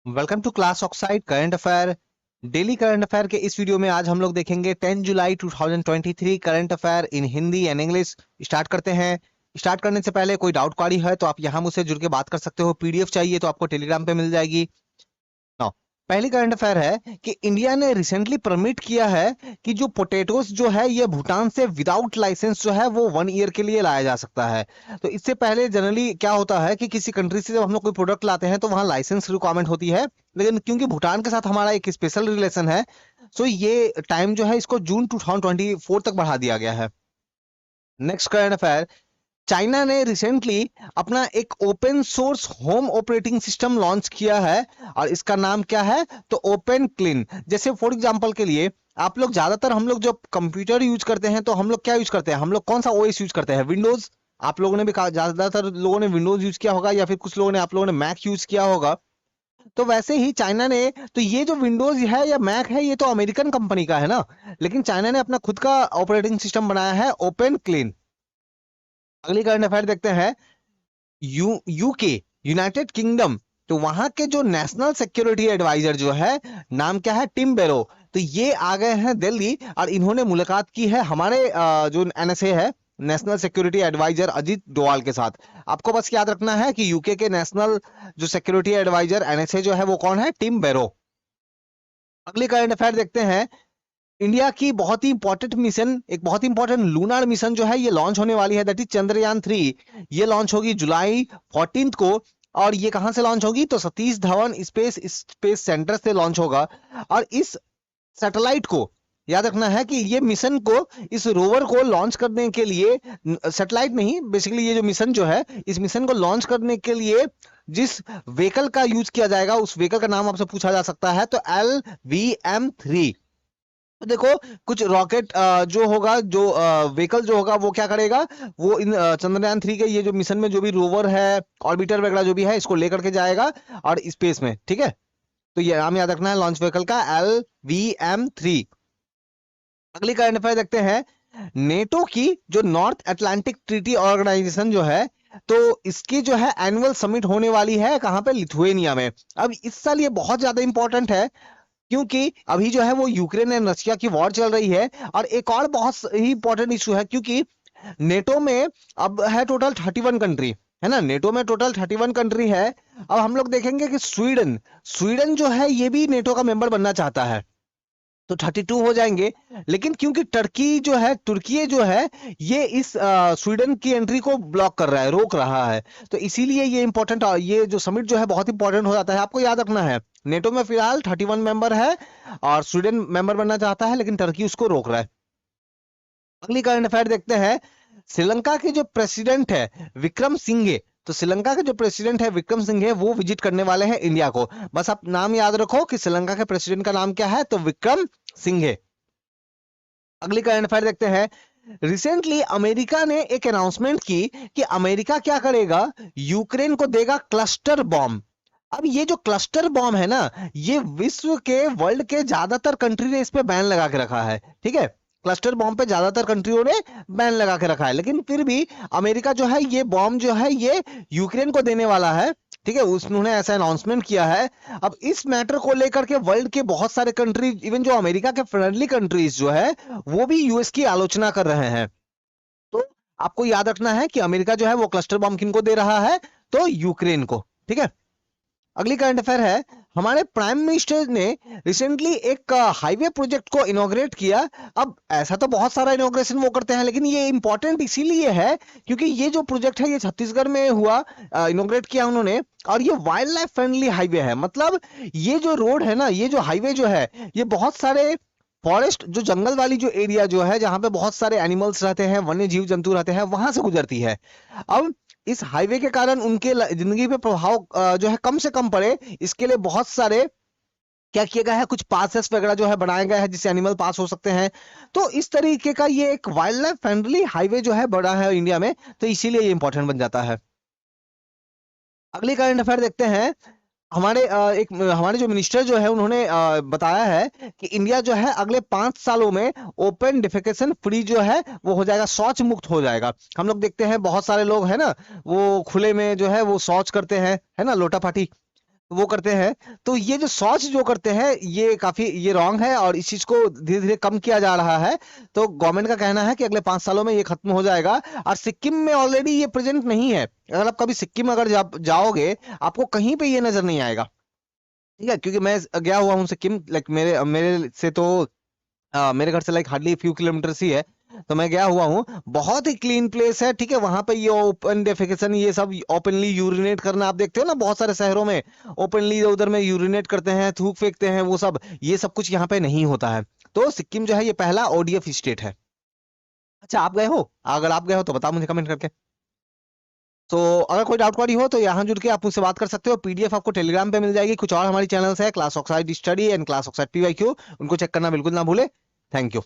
Welcome to class oxide current affair. Daily current affair के इस video में आज हम लोग देखेंगे 10 जुलाई 2023 current affair in Hindi and English. Start करते हैं। स्टार्ट करने से पहले कोई डाउट क्वारी है तो आप यहाँ मुझसे जुड़ के बात कर सकते हो। पीडीएफ चाहिए तो आपको टेलीग्राम पे मिल जाएगी। नाउ पहली करंट अफेयर है कि इंडिया ने रिसेंटली परमिट किया है कि जो पोटैटोस जो है ये भूटान से विदाउट लाइसेंस जो है वो 1 ईयर के लिए लाया जा सकता है। तो इससे पहले जनरली क्या होता है कि किसी कंट्री से जब हम लोग कोई प्रोडक्ट लाते हैं तो वहां लाइसेंस रिक्वायरमेंट होती है, लेकिन क्योंकि भूटान के साथ हमारा एक स्पेशल रिलेशन है, सो ये टाइम जो है इसको जून 2024 तक बढ़ा दिया गया है। नेक्स्ट करंट अफेयर, चाइना ने रिसेंटली अपना एक open source home operating system launch किया है और इसका नाम क्या है तो ओपन क्लीन। जैसे फॉर एग्जांपल के लिए आप लोग ज्यादातर हम लोग जब कंप्यूटर यूज करते हैं तो हम लोग क्या यूज करते हैं, हम लोग कौन सा ओएस यूज करते हैं, विंडोज। आप लोगों ने भी कहा, ज्यादातर लोगों ने विंडोज यूज किया होगा या फिर कुछ लोगों ने आप लोगों ने मैक यूज किया होगा। तो वैसे ही चाइना ने, तो ये जो विंडोज है या मैक है ये तो अमेरिकन कंपनी का है ना, लेकिन चाइना ने अपना खुद का ऑपरेटिंग सिस्टम बनाया है ओपन क्लीन। अगली करंट अफेयर देखते हैं। यूके यूनाइटेड किंगडम, तो वहां के जो नेशनल सिक्योरिटी एडवाइजर जो है, नाम क्या है, टिम बेरो। तो ये आ गए हैं दिल्ली और इन्होंने मुलाकात की है हमारे जो एनएसए है, national security adviser Ajit Doval के साथ। आपको बस याद रखना है कि यूके के नेशनल जो सिक्योरिटी एडवाइजर एनएसए जो है वो कौन है, टिम बेरो। अगली करंट अफेयर देखते हैं। इंडिया की बहुत ही इंपॉर्टेंट मिशन, एक बहुत ही इंपॉर्टेंट लूनार मिशन जो है ये लॉन्च होने वाली है, दैट इज चंद्रयान 3। ये लॉन्च होगी जुलाई 14 को। और ये कहां से लॉन्च होगी तो सतीश धवन स्पेस सेंटर से लॉन्च होगा। और इस सैटेलाइट को याद रखना है कि ये मिशन को, इस रोवर को लॉन्च करने के लिए, सैटेलाइट नहीं बेसिकली ये जो मिशन जो है, इस मिशन को लॉन्च करने के लिए जिस व्हीकल का यूज किया जाएगा उस व्हीकल का नाम आपसे पूछा जा सकता है तो LVM-3। तो देखो, कुछ रॉकेट जो होगा, जो व्हीकल जो होगा वो क्या करेगा, वो इन चंद्रयान 3 के ये जो मिशन में जो भी रोवर है, ऑर्बिटर वगैरह जो भी है, इसको लेकर के जाएगा और स्पेस में, ठीक है। तो ये नाम याद रखना है लॉन्च व्हीकल का, LVM-3। अगली करंट अफेयर देखते हैं। नेटो की जो नॉर्थ अटलांटिक ट्रीटी ऑर्गेनाइजेशन जो है, तो इसकी जो है एनुअल समिट होने वाली है कहां पे, लिथुएनिया में। अब इस साल ये बहुत ज्यादा इंपॉर्टेंट है क्योंकि अभी जो है वो यूक्रेन एंड रशिया की वॉर चल रही है। और एक और बहुत ही इंपॉर्टेंट इशू है क्योंकि नेटो में अब है टोटल 31 कंट्री, है ना, नेटो में टोटल 31 कंट्री है। अब हम लोग देखेंगे कि स्वीडन स्वीडन जो है ये भी नेटो का मेंबर बनना चाहता है, तो 32 हो जाएंगे। लेकिन क्योंकि तुर्की जो है ये इस स्वीडन की एंट्री को ब्लॉक कर रहा है, रोक रहा है, तो इसीलिए ये इंपॉर्टेंट, ये जो समिट जो है बहुत इंपॉर्टेंट हो जाता है। आपको याद रखना है नेटो में फिलहाल 31 मेंबर है और स्वीडन मेंबर बनना चाहता है लेकिन टर्की उसको रोक रहा है। अगली करंट अफेयर देखते हैं। श्रीलंका के जो प्रेसिडेंट है विक्रम सिंघे, तो श्रीलंका के जो प्रेसिडेंट है विक्रम सिंघे वो विजिट करने वाले हैं इंडिया को। बस आप नाम याद रखो कि श्रीलंका के प्रेसिडेंट का नाम क्या है तो विक्रम सिंघे। अगली करंट अफेयर देखते हैं। रिसेंटली अमेरिका ने एक अनाउंसमेंट की कि अमेरिका क्या करेगा, यूक्रेन को देगा क्लस्टर बॉम्ब। अब ये जो क्लस्टर बॉम्ब है ना, ये विश्व के, वर्ल्ड के ज्यादातर कंट्री ने इस पे बैन लगा के रखा है, ठीक है। क्लस्टर बॉम्ब पे ज्यादातर कंट्रियों ने बैन लगा के रखा है, लेकिन फिर भी अमेरिका जो है ये बॉम्ब जो है ये यूक्रेन को देने वाला है, ठीक है। उन्होंने ऐसा अनाउंसमेंट किया है। अब इस मैटर को लेकर के वर्ल्ड के बहुत सारे कंट्री, इवन जो अमेरिका के फ्रेंडली कंट्रीज जो है वो भी यूएस की आलोचना कर रहे हैं। तो आपको याद रखना है कि अमेरिका जो है वो क्लस्टर बॉम्ब किनको दे रहा है तो यूक्रेन को, ठीक है। अगली करंट अफेयर है। हमारे प्राइम मिनिस्टर ने रिसेंटली एक हाईवे प्रोजेक्ट को इनॉग्रेट किया। अब ऐसा तो बहुत सारा इनॉग्रेशन वो करते हैं, लेकिन ये इंपॉर्टेंट इसीलिए है क्योंकि ये जो प्रोजेक्ट है ये छत्तीसगढ़ में हुआ, इनॉग्रेट किया उन्होंने। और ये वाइल्ड लाइफ फ्रेंडली हाईवे है, मतलब ये जो रोड है ना, ये जो हाईवे जो है, ये बहुत सारे फॉरेस्ट, जो जंगल वाली जो एरिया जो है जहां पे बहुत सारे एनिमल्स रहते हैं, वन्य जीव जंतु रहते हैं, वहां से गुजरती है। अब इस हाईवे के कारण उनके जिंदगी पे प्रभाव जो है कम से कम पड़े, इसके लिए बहुत सारे क्या किया गया है, कुछ पासेस वगैरह जो है बनाए गए हैं जिससे एनिमल पास हो सकते हैं। तो इस तरीके का ये एक वाइल्ड लाइफ फ्रेंडली हाईवे जो है बड़ा है इंडिया में, तो इसीलिए ये इंपॉर्टेंट बन जाता है। अगली करंट अफेयर देखते हैं। हमारे जो मिनिस्टर जो है उन्होंने बताया है कि इंडिया जो है अगले 5 सालों में ओपन डिफेकेशन फ्री जो है वो हो जाएगा, शौच मुक्त हो जाएगा। हम लोग देखते हैं बहुत सारे लोग है ना, वो खुले में जो है वो शौच करते हैं, है ना, लोटा पाटी। वो करते हैं। तो ये जो शौच जो करते हैं ये काफी ये रॉन्ग है और इस चीज को धीरे धीरे कम किया जा रहा है। तो गवर्नमेंट का कहना है कि अगले 5 सालों में ये खत्म हो जाएगा। और सिक्किम में ऑलरेडी ये प्रेजेंट नहीं है। अगर आप कभी सिक्किम अगर जाओगे आपको कहीं पे ये नजर नहीं आएगा। ठीक है, क्योंकि मैं गया हुआ हूँ सिक्किम, लाइक मेरे मेरे से तो मेरे घर से लाइक हार्डली फ्यू किलोमीटर्स ही है। तो मैं गया हुआ हूँ, बहुत ही क्लीन प्लेस है। ठीक है, वहां पे ये ओपन डेफिकेशन ये सब ओपनली यूरिनेट करना आप देखते हो ना बहुत सारे शहरों में, ओपनली उधर में यूरिनेट करते हैं, थूक फेंकते हैं, वो सब ये सब कुछ यहाँ पे नहीं होता है। तो सिक्किम जो है ये पहला ओडीएफ स्टेट है। अच्छा, आप गए हो? अगर आप गए हो तो बताओ मुझे कमेंट करके। तो अगर कोई डाउट वाली हो तो यहाँ जुड़ के आप मुझसे बात कर सकते हो। पीडीएफ आपको टेलीग्राम पे मिल जाएगी। कुछ और हमारी चैनल्स है, class oxide study and class oxide PYQ, उनको चेक करना बिल्कुल ना भूले। Thank you.